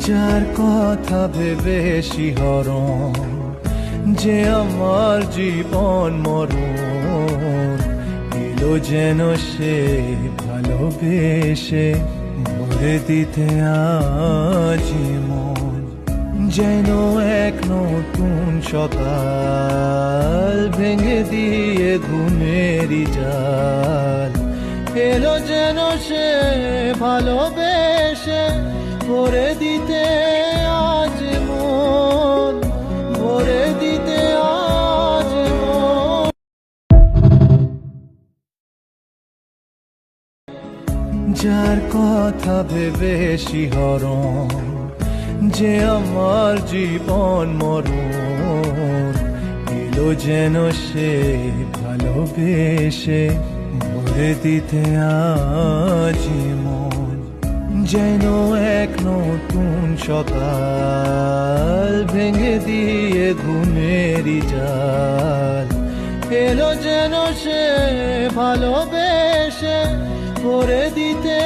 যার কথা ভেবে শিহরণ, যে আমার জীবন মরণ, এলো যেন সে ভালোবেসে ভরে দিতে আজ মন। যেন এক নতুন সকাল ভেঙে দিয়ে ঘুমেরই জাল, এলো যেন সে ভালোবেসে ভরে দিতে আজ মন, ভরে দিতে আজ মন। যার কথা ভেবে শিহরণ, যে আমার জীবন মরণ, এলো যেন সে ভালোবেসে ভরে দিতে আজ মন। যেন এক নতুন সকাল ভেঙে দিয়ে ঘুমেরই জাল, এলো যেন সে ভালোবেসে ভরে দিতে